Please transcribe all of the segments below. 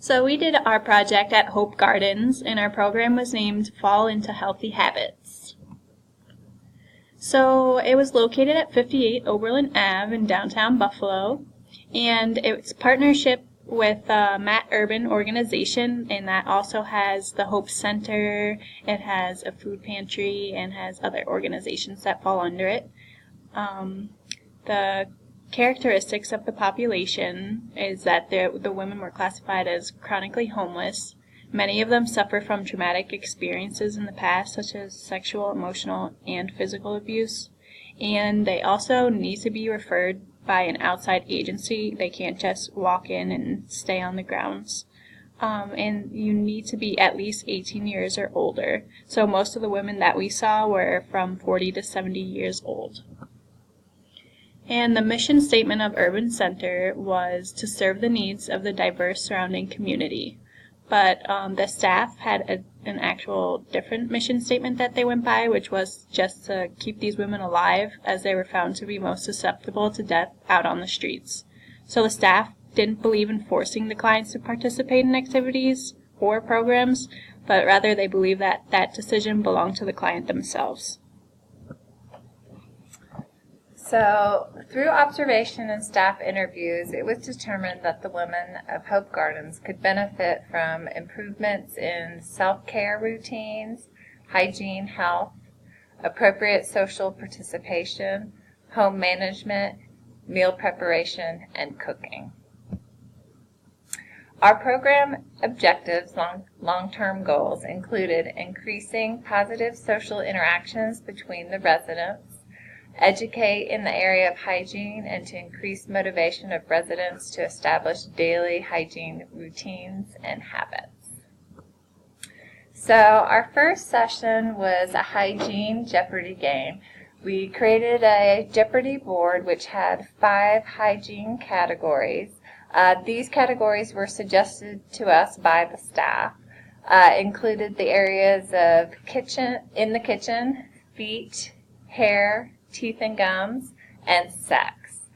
So we did our project at Hope Gardens, and our program was named Fall into Healthy Habits. So it was located at 58 Oberlin Ave in downtown Buffalo, and it's partnership with Matt Urban organization, and that also has the Hope Center, it has a food pantry, and has other organizations that fall under it. The characteristics of the population is that the women were classified as chronically homeless. Many of them suffer from traumatic experiences in the past, such as sexual, emotional, and physical abuse. And they also need to be referred by an outside agency. They can't just walk in and stay on the grounds. And you need to be at least 18 years or older. So most of the women that we saw were from 40 to 70 years old. And the mission statement of Urban Center was to serve the needs of the diverse surrounding community. But the staff had an actual different mission statement that they went by, which was just to keep these women alive, as they were found to be most susceptible to death out on the streets. So the staff didn't believe in forcing the clients to participate in activities or programs, but rather they believed that that decision belonged to the client themselves. So, through observation and staff interviews, it was determined that the women of Hope Gardens could benefit from improvements in self-care routines, hygiene, health, appropriate social participation, home management, meal preparation, and cooking. Our program objectives, long-term goals, included increasing positive social interactions between the residents, educate in the area of hygiene, and to increase motivation of residents to establish daily hygiene routines and habits. So our first session was a hygiene Jeopardy game. We created a Jeopardy board which had 5 hygiene categories. These categories were suggested to us by the staff. Included the areas of in the kitchen, feet, hair, teeth and gums, and sex.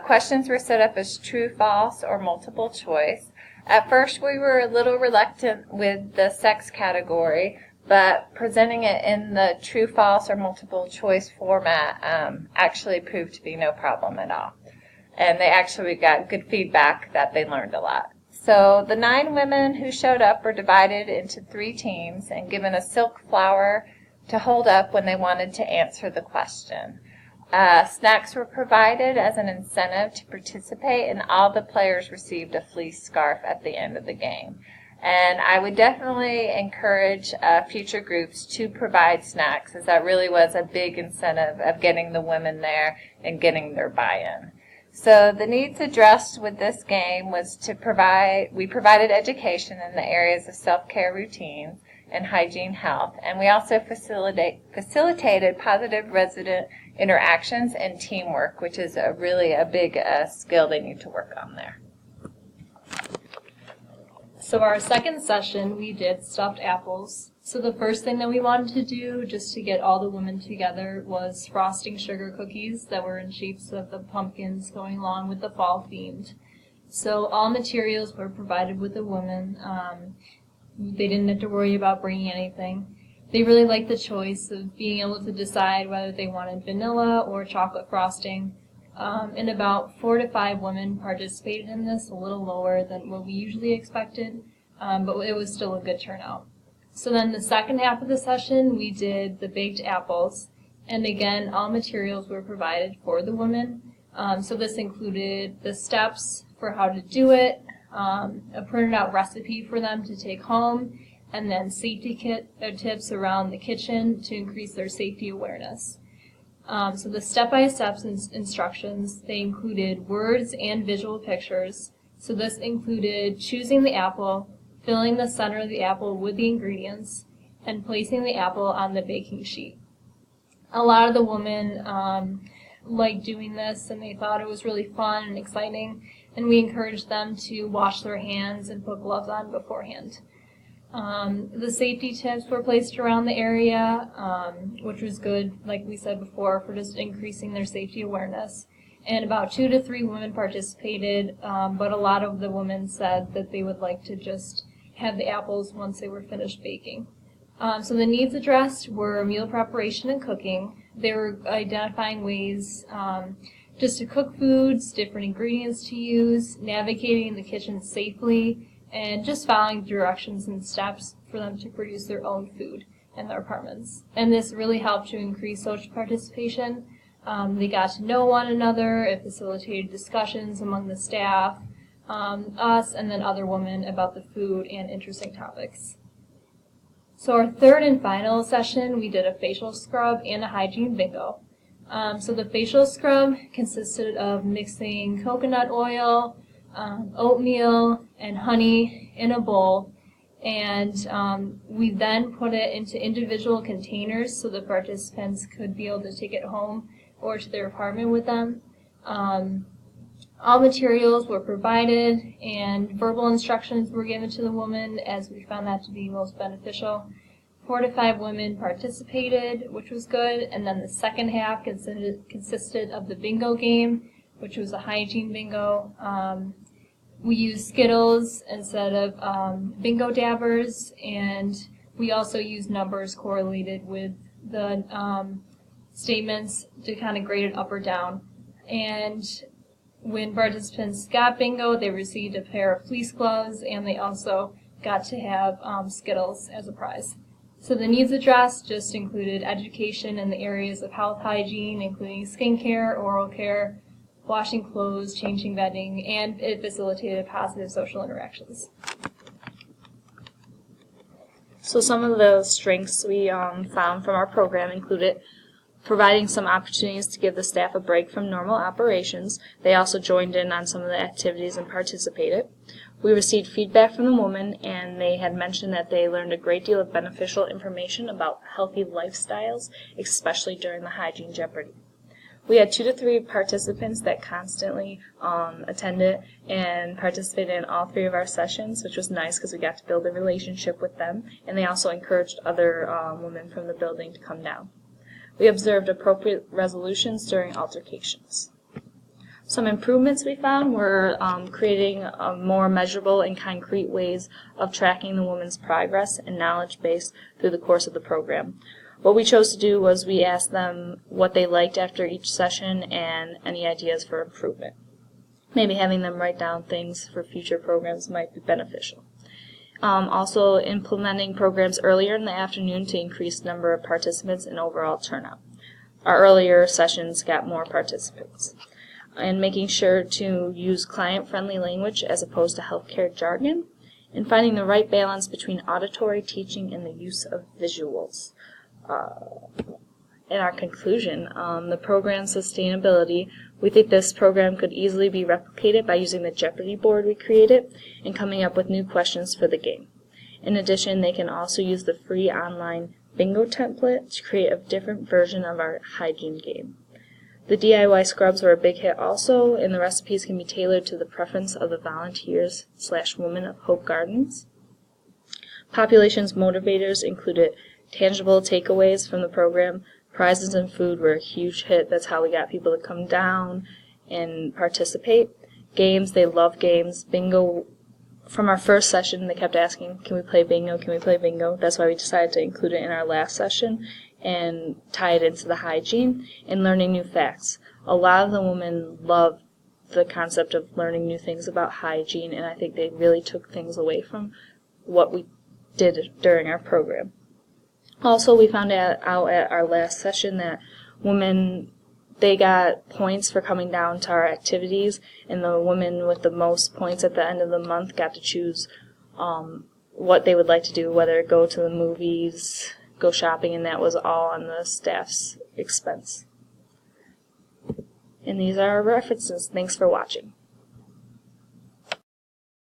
Questions were set up as true, false, or multiple choice. At first we were a little reluctant with the sex category, but presenting it in the true, false, or multiple choice format actually proved to be no problem at all. And they actually got good feedback that they learned a lot. So the 9 women who showed up were divided into 3 teams and given a silk flower to hold up when they wanted to answer the question. Snacks were provided as an incentive to participate, and all the players received a fleece scarf at the end of the game. And I would definitely encourage future groups to provide snacks, as that really was a big incentive of getting the women there and getting their buy-in. So the needs addressed with this game was we provided education in the areas of self-care routines and hygiene health, and we also facilitated positive resident interactions and teamwork, which is really a big skill they need to work on there. So our second session, we did stuffed apples. So the first thing that we wanted to do, just to get all the women together, was frosting sugar cookies that were in shapes of the pumpkins going along with the fall themed. So all materials were provided with the women. They didn't have to worry about bringing anything. They really liked the choice of being able to decide whether they wanted vanilla or chocolate frosting. And about 4 to 5 women participated in this, a little lower than what we usually expected, but it was still a good turnout. So then the second half of the session, we did the baked apples. And again, all materials were provided for the women. So this included the steps for how to do it, a printed out recipe for them to take home, and then safety tips around the kitchen to increase their safety awareness. So the step-by-step instructions, they included words and visual pictures. So this included choosing the apple, filling the center of the apple with the ingredients, and placing the apple on the baking sheet. A lot of the women liked doing this, and they thought it was really fun and exciting, and we encouraged them to wash their hands and put gloves on beforehand. The safety tips were placed around the area, which was good, like we said before, for just increasing their safety awareness. and about 2 to 3 women participated, but a lot of the women said that they would like to just have the apples once they were finished baking. So the needs addressed were meal preparation and cooking. They were identifying ways just to cook foods, different ingredients to use, navigating the kitchen safely, and just following directions and steps for them to produce their own food in their apartments. And this really helped to increase social participation. They got to know one another. It facilitated discussions among the staff, us, and then other women about the food and interesting topics. So our third and final session, we did a facial scrub and a hygiene bingo. So the facial scrub consisted of mixing coconut oil, oatmeal, and honey in a bowl, and we then put it into individual containers so the participants could be able to take it home or to their apartment with them. All materials were provided, and verbal instructions were given to the woman, as we found that to be most beneficial. 4 to 5 women participated, which was good, and then the second half consisted of the bingo game, which was a hygiene bingo. We used Skittles instead of bingo dabbers, and we also used numbers correlated with the statements to kind of grade it up or down. And when participants got bingo, they received a pair of fleece gloves, and they also got to have Skittles as a prize. So the needs addressed just included education in the areas of health hygiene, including skincare, oral care, washing clothes, changing bedding, and it facilitated positive social interactions. So some of the strengths we found from our program included providing some opportunities to give the staff a break from normal operations. They also joined in on some of the activities and participated. We received feedback from the women, and they had mentioned that they learned a great deal of beneficial information about healthy lifestyles, especially during the hygiene jeopardy. We had 2 to 3 participants that constantly attended and participated in all 3 of our sessions, which was nice because we got to build a relationship with them, and they also encouraged other women from the building to come down. We observed appropriate resolutions during altercations. Some improvements we found were creating more measurable and concrete ways of tracking the women's progress and knowledge base through the course of the program. What we chose to do was we asked them what they liked after each session and any ideas for improvement. Maybe having them write down things for future programs might be beneficial. Also implementing programs earlier in the afternoon to increase the number of participants and overall turnout. Our earlier sessions got more participants. And making sure to use client-friendly language as opposed to healthcare jargon, and finding the right balance between auditory teaching and the use of visuals. In our conclusion, the program's sustainability, we think this program could easily be replicated by using the Jeopardy board we created and coming up with new questions for the game. In addition, they can also use the free online bingo template to create a different version of our hygiene game. The DIY scrubs were a big hit also, and the recipes can be tailored to the preference of the volunteers/women of Hope Gardens. Populations motivators included tangible takeaways from the program. Prizes and food were a huge hit. That's how we got people to come down and participate. Games, they love games. Bingo, from our first session, they kept asking, can we play bingo, can we play bingo? That's why we decided to include it in our last session and tie it into the hygiene and learning new facts. A lot of the women love the concept of learning new things about hygiene, and I think they really took things away from what we did during our program. Also, we found out at our last session that women, they got points for coming down to our activities, and the women with the most points at the end of the month got to choose what they would like to do, whether go to the movies, go shopping, and that was all on the staff's expense. And these are our references. Thanks for watching.